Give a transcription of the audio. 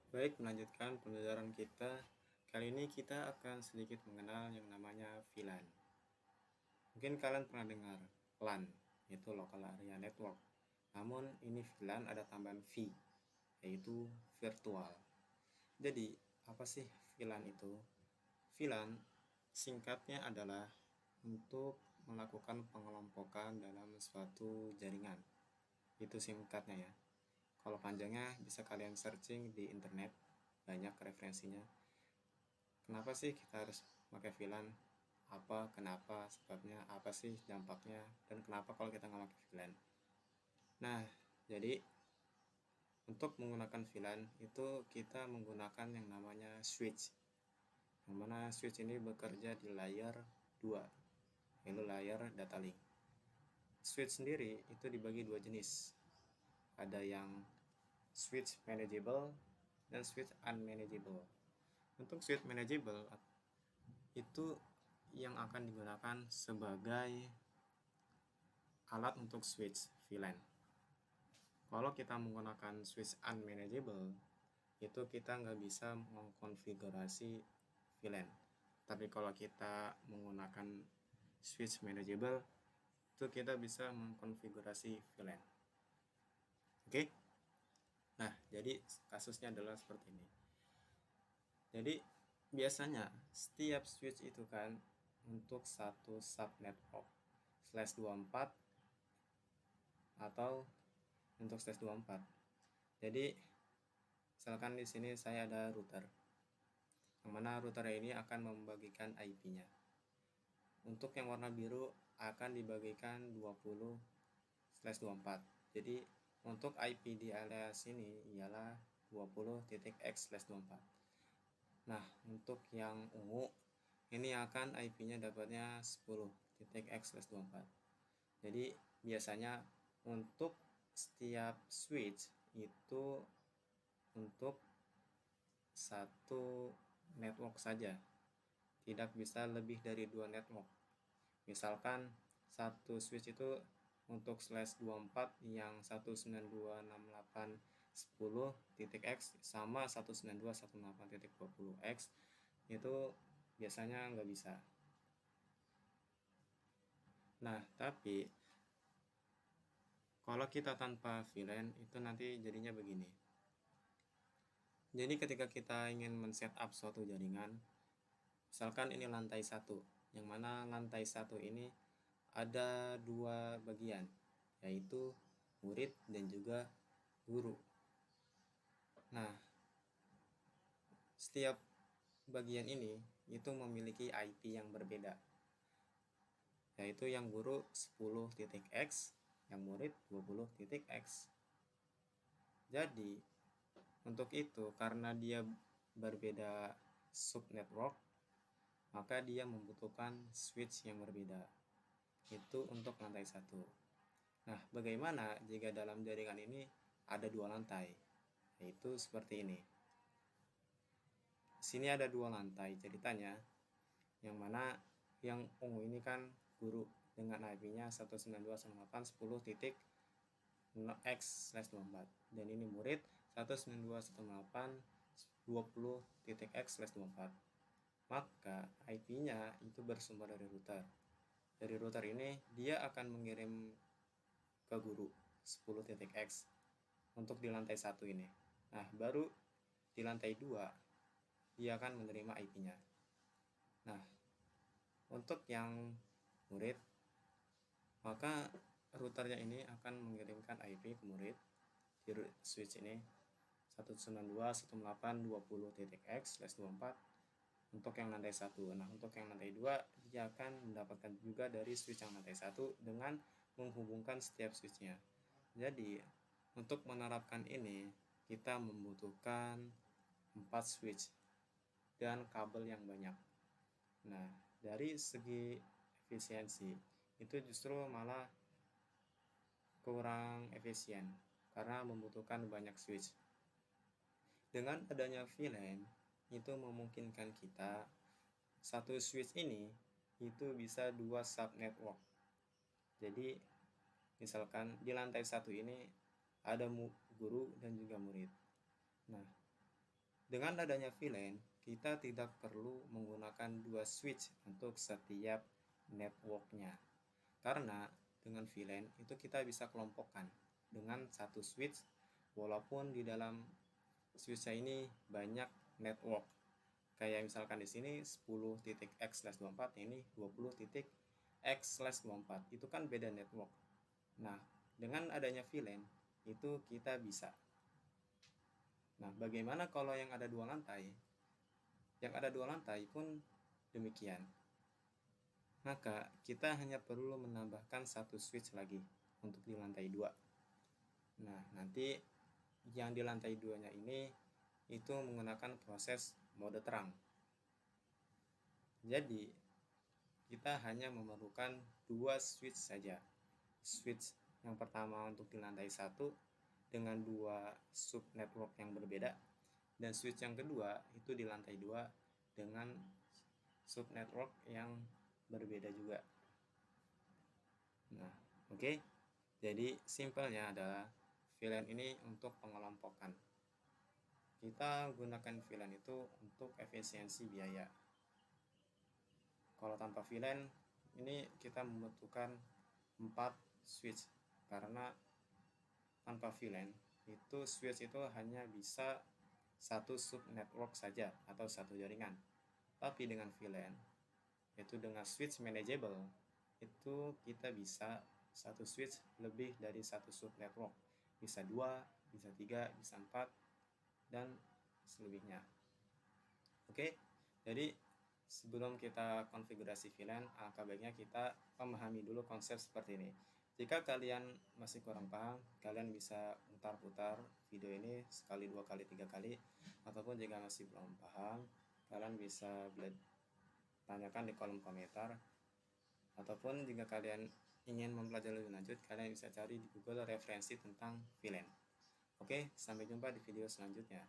Baik, melanjutkan pembelajaran kita. Kali ini kita akan sedikit mengenal yang namanya VLAN. Mungkin kalian pernah dengar LAN, yaitu Local Area Network. Namun ini VLAN ada tambahan V, yaitu virtual. Jadi, apa sih VLAN itu? VLAN singkatnya adalah untuk melakukan pengelompokan dalam suatu jaringan. Itu singkatnya ya. Kalau panjangnya bisa kalian searching di internet, banyak referensinya. Kenapa sih kita harus pakai VLAN? Kenapa, sebabnya, apa sih dampaknya, dan kenapa kalau kita nggak pakai VLAN? Nah, jadi untuk menggunakan VLAN itu kita menggunakan yang namanya switch. Yang mana switch ini bekerja di layer 2, yaitu layer data link. Switch sendiri itu dibagi dua jenis. Ada yang switch manageable dan switch unmanageable. Untuk switch manageable itu yang akan digunakan sebagai alat untuk switch VLAN. Kalau kita menggunakan switch unmanageable, itu kita nggak bisa mengkonfigurasi VLAN. Tapi kalau kita menggunakan switch manageable, itu kita bisa mengkonfigurasi VLAN. Oke? Nah, jadi kasusnya adalah seperti ini. Jadi biasanya setiap switch itu kan untuk satu subnetwork /24 atau untuk /24. Jadi misalkan di sini saya ada router, yang mana router ini akan membagikan IP-nya. Untuk yang warna biru akan dibagikan 20/24. Jadi untuk IP di area sini ialah 20.x/24. Nah, untuk yang ungu ini akan IP-nya dapatnya 10.x/24. Jadi biasanya untuk setiap switch itu untuk satu network saja, tidak bisa lebih dari 2 network. Misalkan satu switch itu untuk /24 yang 192.68.10.x sama 192.168.20x itu biasanya nggak bisa. Nah, tapi kalau kita tanpa VLAN itu nanti jadinya begini. Jadi ketika kita ingin men-setup suatu jaringan, misalkan ini lantai 1, yang mana lantai 1 ini ada dua bagian, yaitu murid dan juga guru. Nah, setiap bagian ini itu memiliki IP yang berbeda, yaitu yang guru 10.x, yang murid 20.x. Jadi untuk itu, karena dia berbeda subnetwork, maka dia membutuhkan switch yang berbeda. Itu untuk lantai 1. Nah, bagaimana jika dalam jaringan ini ada 2 lantai? Yaitu seperti ini. Sini ada 2 lantai ceritanya, yang mana yang ungu ini kan guru dengan IP-nya 192.168.10.x/24, dan ini murid 192.168.20.x/24. Maka IP-nya itu bersumber dari router. Dari router ini dia akan mengirim ke guru 10.x untuk di lantai 1 ini. Nah, baru di lantai 2 dia akan menerima IP-nya. Nah, untuk yang murid, maka routernya ini akan mengirimkan IP ke murid di switch ini 192.168.20.x/24 untuk yang lantai 1. Nah, untuk yang lantai 2 dia akan mendapatkan juga dari switch yang lantai 1 dengan menghubungkan setiap switchnya. Jadi untuk menerapkan ini kita membutuhkan 4 switch dan kabel yang banyak. Nah, dari segi efisiensi itu justru malah kurang efisien karena membutuhkan banyak switch. Dengan adanya VLAN itu memungkinkan kita satu switch ini itu bisa 2 subnetwork. Jadi misalkan di lantai 1 ini ada guru dan juga murid. Nah, Dengan adanya VLAN, kita tidak perlu menggunakan dua switch untuk setiap networknya. Karena dengan VLAN itu kita bisa kelompokkan dengan satu switch, walaupun di dalam switch ini banyak network. Kayak misalkan di sini 10.x/24, ini 20.x/24. Itu kan beda network. Nah, dengan adanya VLAN itu kita bisa. Nah, bagaimana kalau yang ada dua lantai? Yang ada dua lantai pun demikian. Maka kita hanya perlu menambahkan satu switch lagi untuk di lantai 2. Nah, nanti yang di lantai 2-nya ini itu menggunakan proses mode terang. Jadi, kita hanya memerlukan dua switch saja. Switch yang pertama untuk di lantai 1 dengan dua sub network yang berbeda, dan switch yang kedua itu di lantai 2 dengan sub network yang berbeda juga. Nah, oke. Jadi simpelnya adalah VLAN ini untuk pengelompokan. Kita gunakan VLAN itu untuk efisiensi biaya. Kalau tanpa VLAN ini kita membutuhkan 4 switch, karena tanpa VLAN itu switch itu hanya bisa satu sub network saja atau satu jaringan. Tapi dengan VLAN, yaitu dengan switch manageable, itu kita bisa satu switch lebih dari satu sub network, bisa 2, bisa 3, bisa 4, dan selebihnya. Oke, jadi sebelum kita konfigurasi VLAN, alangkah baiknya kita memahami dulu konsep seperti ini. Jika kalian masih kurang paham, kalian bisa putar-putar video ini sekali, 2 kali, 3 kali. Ataupun jika masih belum paham, kalian bisa tanyakan di kolom komentar. Ataupun jika kalian ingin mempelajari lebih lanjut, kalian bisa cari di Google referensi tentang VLAN. Oke, sampai jumpa di video selanjutnya.